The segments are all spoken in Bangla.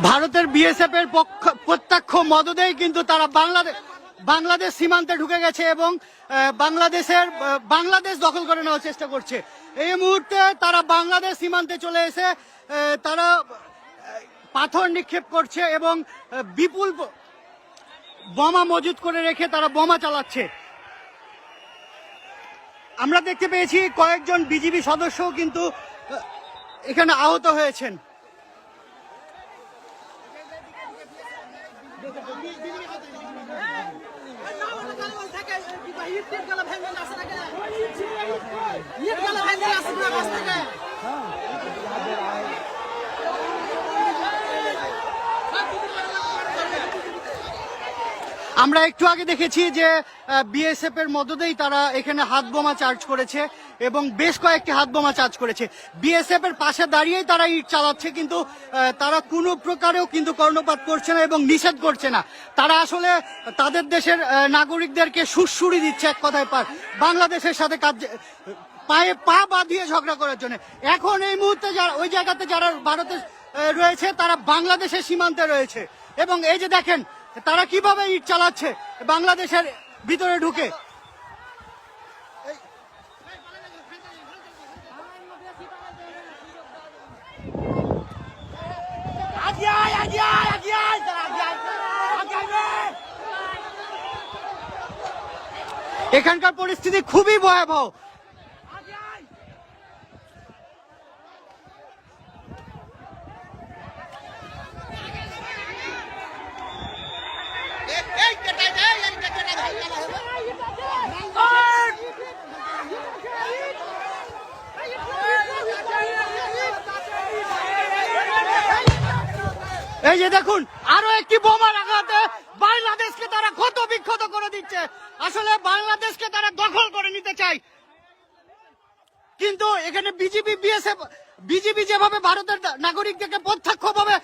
ভারতের বিএসএফ এর প্রত্যক্ষ মদদেই কিন্তু তারা বাংলাদেশ সীমান্তে ঢুকে গেছে এবং বাংলাদেশ দখল করে নেওয়ার চেষ্টা করছে। এই মুহূর্তে তারা বাংলাদেশ সীমান্তে চলে এসে তারা পাথর নিক্ষেপ করছে এবং বিপুল বোমা মজুত করে রেখে তারা বোমা চালাচ্ছে। আমরা দেখতে পেয়েছি কয়েকজন বিজিবি সদস্যও কিন্তু এখানে আহত হয়েছেন। আমরা একটু আগে দেখেছি যে বিএসএফ এর মদদেই তারা এখানে হাত বোমা চার্জ করেছে এবং বেশ কয়েকটি হাত বোমা চার্জ করেছে। বিএসএফ এর পাশে দাঁড়িয়েই তারা ইট চালাচ্ছে, কিন্তু তারা কোনো প্রকারেও কিন্তু কর্ণপাত করছে না এবং নিষেধ করছে না। তারা আসলে তাদের দেশের নাগরিকদেরকে সুড়সুড়ি দিচ্ছে এক কথায় বাংলাদেশের সাথে পায়ে পা বাঁধিয়ে ঝগড়া করার জন্য। এখন এই মুহূর্তে ওই জায়গাতে যারা ভারতে রয়েছে তারা বাংলাদেশের সীমান্তে রয়েছে এবং এই যে দেখেন তারা কিভাবে ইট চালাচ্ছে বাংলাদেশের ভিতরে ঢুকে। এখানকার পরিস্থিতি খুবই ভয়াবহ। এই যে দেখুন আরো একটি বোমার আঘাতে বাংলাদেশকে তারা ক্ষত বিক্ষত করে দিচ্ছে। আসলে বাংলাদেশকে তারা দখল করে নিতে চায়, কিন্তু এখানে বিজিবি যেভাবে ভারতের নাগরিকদেরকে প্রত্যক্ষভাবে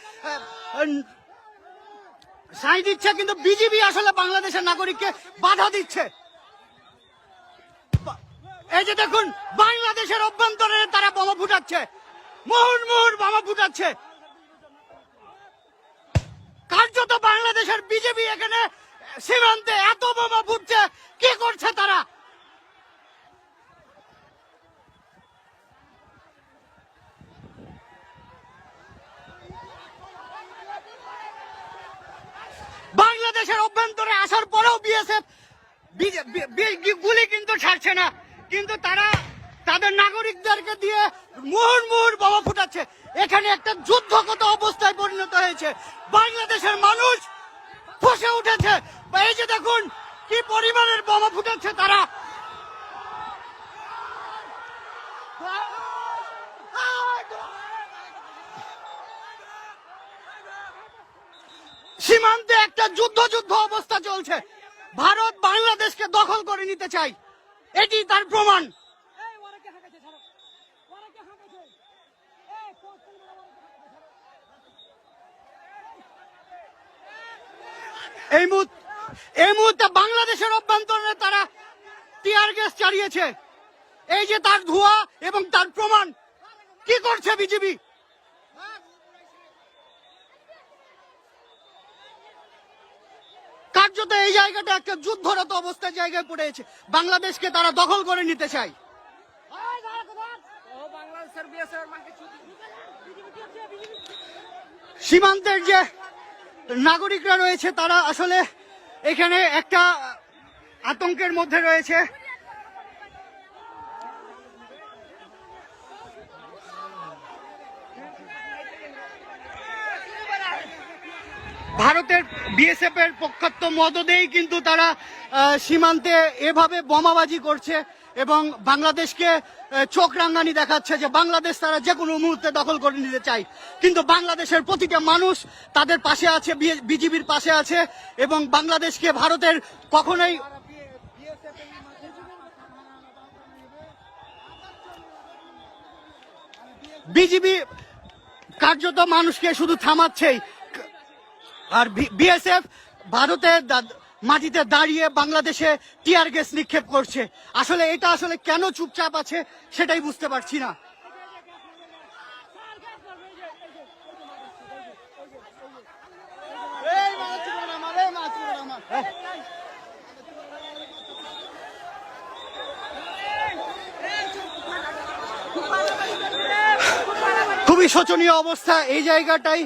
সাই দিচ্ছে, কিন্তু বিজিবি আসলে বাংলাদেশের নাগরিককে বাধা দিচ্ছে। এই যে দেখুন বাংলাদেশের অভ্যন্তরে তারা বোমা ফুটাচ্ছে, মুহুর্মুহুর বোমা ফুটাচ্ছে। কার্যত বাংলাদেশের বিজেপি এখানে সীমান্তে এত বোমা ফুটছে, কি করছে তারা? বাংলাদেশের অভ্যন্তরে আসার পরেও বিএসএফ গুলি কিন্তু ছাড়ছে না, কিন্তু তারা তাদের নাগরিকদেরকে দিয়ে মুহুর্মুহুর বোমা ফুটাচ্ছে। এখানে একটা যুদ্ধগত অবস্থায় পরিণত হয়েছে। বাংলাদেশের মানুষ ফুঁসে উঠেছে। এই যে দেখুন কি পরিমাণের বোমা ফুটাচ্ছে তারা। সীমান্তে একটা যুদ্ধ অবস্থা চলছে। ভারত বাংলাদেশকে দখল করে নিতে চায়, এটি তার প্রমাণ। এই মুহূর্তে বাংলাদেশের অভ্যন্তরে তারা টিয়ার গ্যাস চালিয়েছে। এই যে তার ধোঁয়া এবং তার প্রমাণ। কি করছে বিজেপি? কার্যত এই জায়গাটা একটা যুদ্ধরত অবস্থার জায়গায় পড়েছে। বাংলাদেশকে তারা দখল করে নিতে চায়। সীমান্তের যে নাগরিকরা রয়েছে তারা আসলে এখানে একটা আতঙ্কের মধ্যে রয়েছে। ভারতের বিএসএফ এর পক্ষাত্য মদদেই কিন্তু তারা সীমান্তে এভাবে বোমাবাজি করছে এবং বাংলাদেশকে চোখ রাঙানি দেখাচ্ছে যে বাংলাদেশ তারা যে কোনো মুহূর্তে দখল করে নিতে চায়। কিন্তু বাংলাদেশের প্রতিটা মানুষ তাদের পাশে আছে, বিজিবির পাশে আছে এবং বাংলাদেশকে ভারতের কখনোই বিজিবি কার্যত মানুষকে শুধু থামাচ্ছেই, আর বিএসএফ ভারতের মাটিতে দাঁড়িয়ে বাংলাদেশে টিয়ার গ্যাস নিক্ষেপ করছে। আসলে এটা আসলে কেন চুপচাপ আছে সেটাই বুঝতে পারছি না। খুবই শোচনীয় অবস্থা এই জায়গাটাই।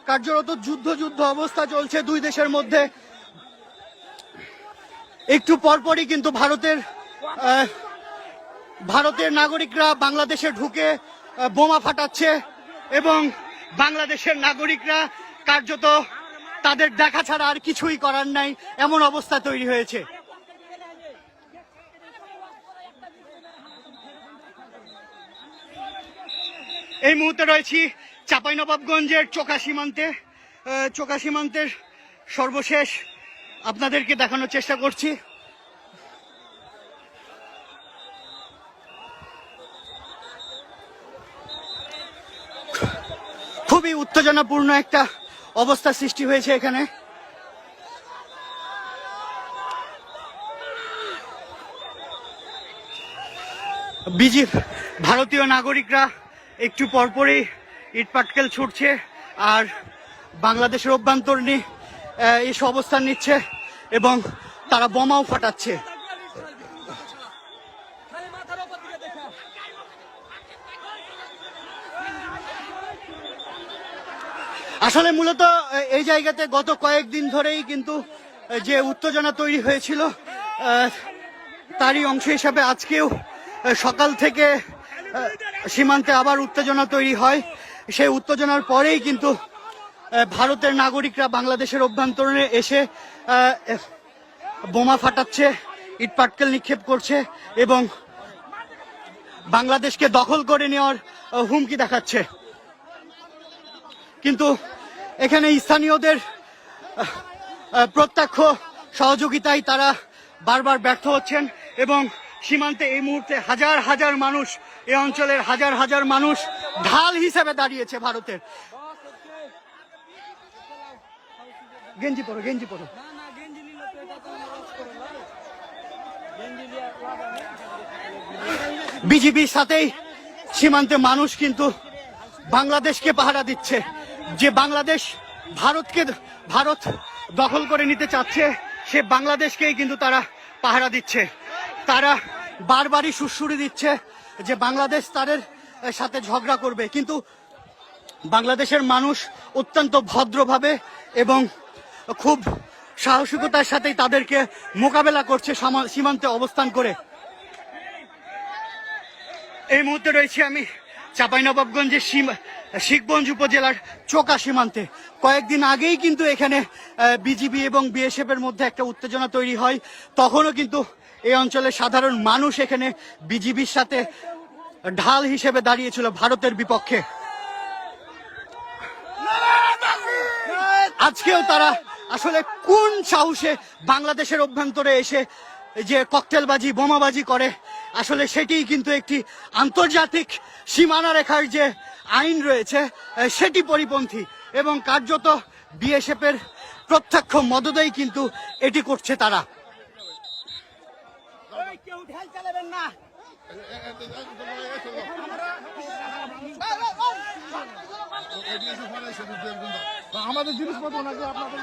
কার্যরত যুদ্ধ অবস্থা চলছে দুই দেশের মধ্যে। একটু পরপরই কিন্তু ভারতের নাগরিকরা বাংলাদেশে ঢুকে বোমা ফাটাচ্ছে এবং বাংলাদেশের নাগরিকরা কার্যত তাদের দেখা ছাড়া আর কিছুই করার নাই, এমন অবস্থা তৈরি হয়েছে। এই মুহূর্তে রয়েছি চাঁপাইনবাবগঞ্জের চোকা সীমান্তের সর্বশেষ আপনাদেরকে দেখানোর চেষ্টা করছি। খুবই উত্তেজনাপূর্ণ একটা অবস্থা সৃষ্টি হয়েছে এখানে। ভারতীয় নাগরিকরা একটু পরপরই ইট পাটকেল ছুটছে আর বাংলাদেশের অভ্যন্তরীণ এসে অবস্থান নিচ্ছে এবং তারা বোমাও ফাটাচ্ছে। আসলে মূলত এই জায়গাতে গত কয়েকদিন ধরেই কিন্তু যে উত্তেজনা তৈরি হয়েছিল তারই অংশ হিসাবে আজকেও সকাল থেকে সীমান্তে আবার উত্তেজনা তৈরি হয়। সেই উত্তেজনার পরেই কিন্তু ভারতের নাগরিকরা বাংলাদেশের অভ্যন্তরে এসে বোমা ফাটাচ্ছে, ইট পাটকেল নিক্ষেপ করছে এবং বাংলাদেশকে দখল করে নেওয়ার হুমকি দেখাচ্ছে। কিন্তু এখানে স্থানীয়দের প্রত্যক্ষ সহযোগিতায় তারা বারবার ব্যর্থ হচ্ছেন এবং সীমান্তে এই মুহূর্তে হাজার হাজার মানুষ, এই অঞ্চলের হাজার হাজার মানুষ ঢাল হিসেবে দাঁড়িয়েছে ভারতের। গেঞ্জি পরো। বিজিবির সাথেই সীমান্তে মানুষ কিন্তু বাংলাদেশকে পাহারা দিচ্ছে। যে বাংলাদেশ ভারত দখল করে নিতে চাচ্ছে সে বাংলাদেশকেই কিন্তু তারা পাহারা দিচ্ছে। তারা বারবারই সুড়সুড়ি দিচ্ছে যে বাংলাদেশ তাদের সাথে ঝগড়া করবে, কিন্তু বাংলাদেশের মানুষ অত্যন্ত ভদ্রভাবে এবং খুব সাহসিকতার সাথেই তাদেরকে মোকাবেলা করছে সীমান্তে অবস্থান করে। এই মুহূর্তে রয়েছি আমি চাঁপাইনবাবগঞ্জের শিখগঞ্জ উপজেলার চোকা সীমান্তে। কয়েকদিন আগেই কিন্তু এখানে বিজিবি এবং বিএসএফ এর মধ্যে একটা উত্তেজনা তৈরি হয়। তখনও কিন্তু এই অঞ্চলের সাধারণ মানুষ এখানে বিজিবির সাথে ঢাল হিসেবে দাঁড়িয়েছিল ভারতের বিপক্ষে। আজকেও তারা আসলে কোন সাহসে বাংলাদেশের অভ্যন্তরে এসে যে ককটেলবাজি বোমাবাজি করে, আসলে সেটিই কিন্তু একটি আন্তর্জাতিক সীমানা রেখার যে আইন রয়েছে সেটি পরিপন্থী এবং কার্যত বিএসএফ এর প্রত্যক্ষ মদদেই কিন্তু এটি করছে তারা। আমাদের জিনিসপত্র নাকি আপনাদের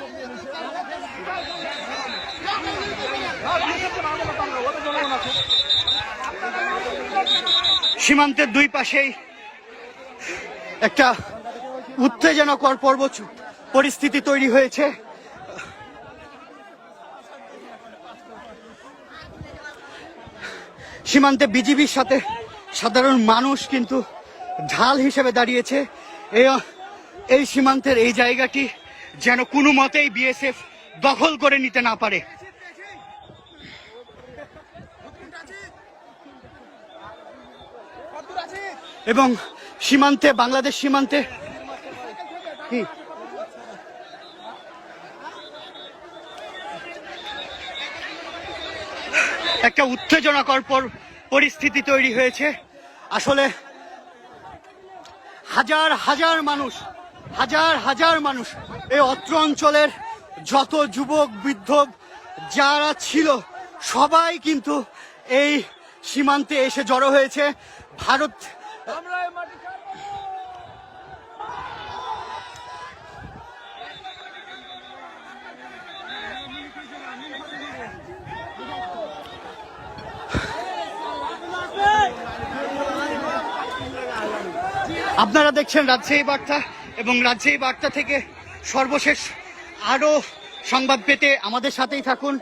সীমান্তের দুই পাশেই একটা উত্তেজনাকর পরিস্থিতি তৈরি হয়েছে। সীমান্তে বিজিবির সাথে সাধারণ মানুষ কিন্তু ঢাল হিসেবে দাঁড়িয়েছে। এই সীমান্তের এই জায়গাটি যেন কোনো মতেই বিএসএফ দখল করে নিতে না পারে। এবং সীমান্তে বাংলাদেশ সীমান্তে একটা উত্তেজনাকর পরিস্থিতি তৈরি হয়েছে। আসলে হাজার হাজার মানুষ এই অত্র অঞ্চলের যত যুবক বৃদ্ধ যারা ছিল সবাই কিন্তু এই সীমান্তে এসে জড়ো হয়েছে। ভারত আপনারা দেখছেন রাজশাহী বার্তা এবং রাজশাহী বার্তা থেকে সর্বশেষ আরো সংবাদ পেতে আমাদের সাথেই থাকুন।